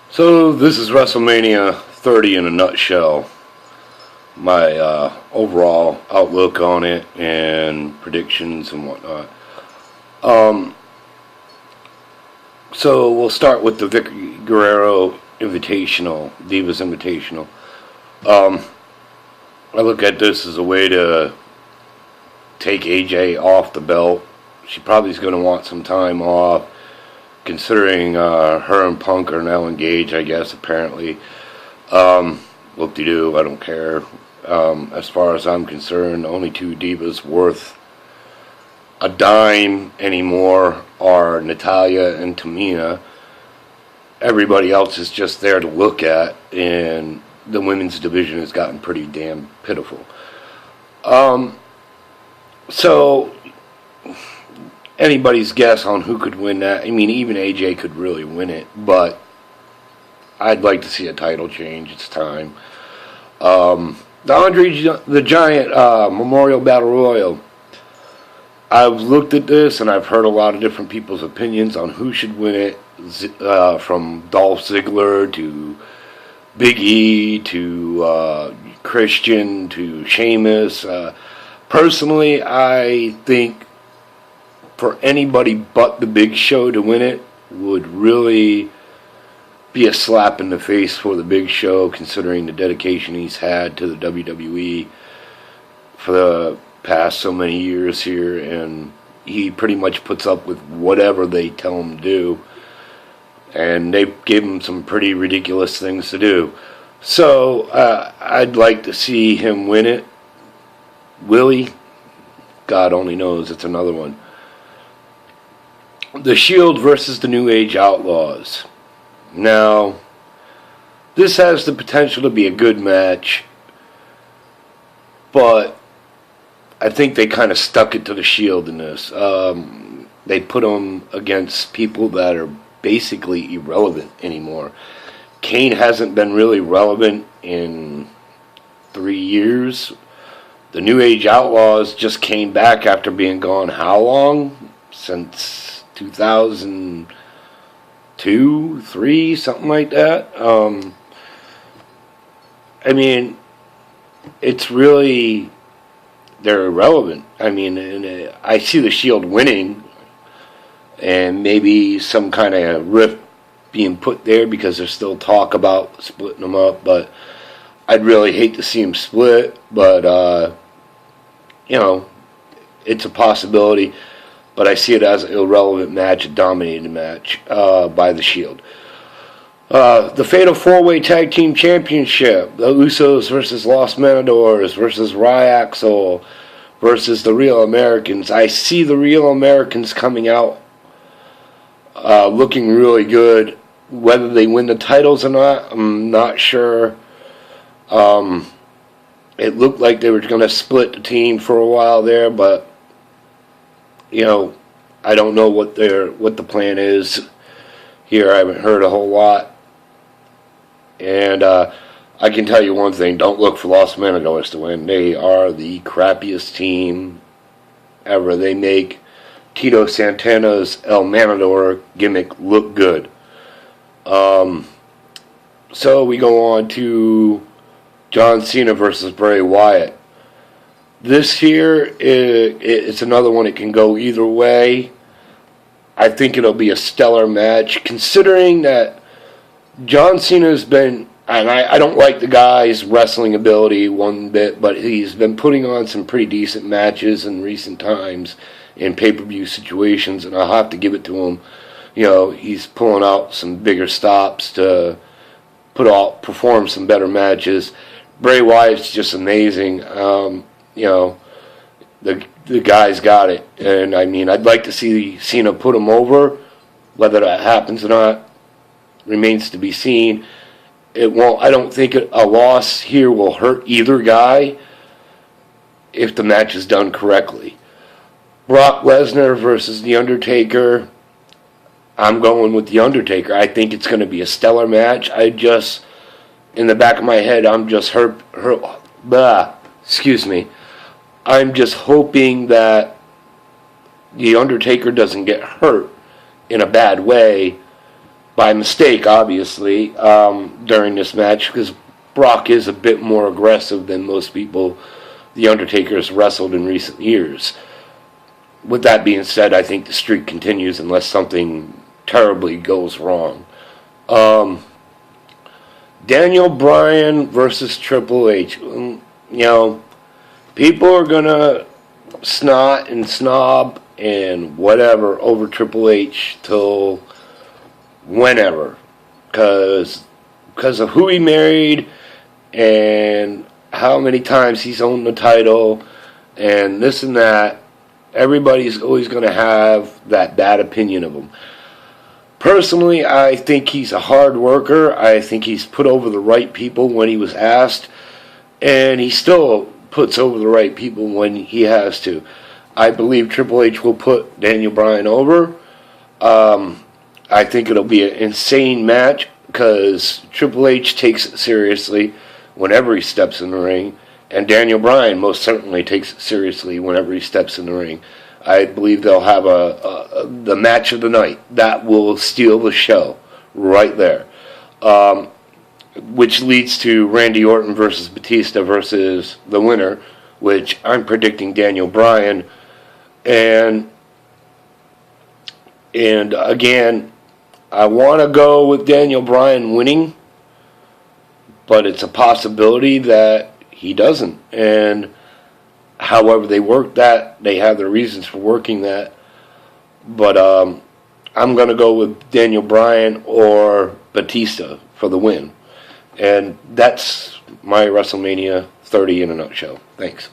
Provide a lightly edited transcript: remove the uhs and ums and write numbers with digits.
So this is Wrestlemania 30 in a nutshell. My overall outlook on it and predictions and whatnot. Um, so we'll start with the Vicky Guerrero Invitational, Divas Invitational. Um, I look at this as a way to take AJ off the belt. She probably is going to want some time off, considering her and Punk are now engaged, I guess, apparently. Whoop-de-doo, I don't care. As far as I'm concerned, only two divas worth a dime anymore are Natalya and Tamina. Everybody else is just there to look at, and the women's division has gotten pretty damn pitiful. So anybody's guess on who could win that. I mean, even AJ could really win it, but I'd like to see a title change. It's time. The Andre the Giant Memorial Battle Royal. I've looked at this and I've heard a lot of different people's opinions on who should win it, from Dolph Ziggler to Big E to Christian to Sheamus. Personally, I think for anybody but the Big Show to win it would really be a slap in the face for the Big Show, considering the dedication he's had to the WWE for the past so many years here, and he pretty much puts up with whatever they tell him to do, and they gave him some pretty ridiculous things to do. So I'd like to see him win it. Will he? God only knows. It's another one. The Shield versus the New Age Outlaws. Now, this has the potential to be a good match, but I think they kind of stuck it to the Shield in this. They put them against people that are basically irrelevant anymore. Kane hasn't been really relevant in 3 years. The New Age Outlaws just came back after being gone how long? Since 2002, 3, something like that. I mean, it's really, they're irrelevant. I mean, and I see the Shield winning, and maybe some kind of rift being put there because there's still talk about splitting them up, but I'd really hate to see them split, but, it's a possibility. But I see it as an irrelevant match, a dominated match by the Shield. The Fatal 4-Way Tag Team Championship. The Usos versus Los Matadors versus Ryaxel versus the Real Americans. I see the Real Americans coming out looking really good. Whether they win the titles or not, I'm not sure. It looked like they were going to split the team for a while there, but I don't know what the plan is here. I haven't heard a whole lot. And I can tell you one thing, don't look for Los Matadors to win. They are the crappiest team ever. They make Tito Santana's El Matador gimmick look good. So we go on to John Cena versus Bray Wyatt. This here, it's another one. It can go either way. I think it'll be a stellar match, considering that John Cena's been, and I don't like the guy's wrestling ability one bit, but he's been putting on some pretty decent matches in recent times in pay-per-view situations, and I'll have to give it to him. He's pulling out some bigger stops to perform some better matches. Bray Wyatt's just amazing. The guy's got it. And, I mean, I'd like to see Cena put him over. Whether that happens or not remains to be seen. It won't. I don't think a loss here will hurt either guy if the match is done correctly. Brock Lesnar versus The Undertaker. I'm going with The Undertaker. I think it's going to be a stellar match. In the back of my head, I'm just I'm just hoping that The Undertaker doesn't get hurt in a bad way by mistake, obviously, during this match, because Brock is a bit more aggressive than most people The Undertaker has wrestled in recent years. With that being said, I think the streak continues unless something terribly goes wrong. Daniel Bryan versus Triple H. People are going to snot and snob and whatever over Triple H till whenever. Because of who he married and how many times he's owned the title and this and that. Everybody's always going to have that bad opinion of him. Personally, I think he's a hard worker. I think he's put over the right people when he was asked. And he still puts over the right people when he has to. I believe Triple H will put Daniel Bryan over. I think it'll be an insane match because Triple H takes it seriously whenever he steps in the ring. And Daniel Bryan most certainly takes it seriously whenever he steps in the ring. I believe they'll have the match of the night. That will steal the show right there. Which leads to Randy Orton versus Batista versus the winner, which I'm predicting Daniel Bryan. And again, I want to go with Daniel Bryan winning, but it's a possibility that he doesn't. And however they work that, they have their reasons for working that. But I'm going to go with Daniel Bryan or Batista for the win. And that's my WrestleMania 30 in a nutshell. Thanks.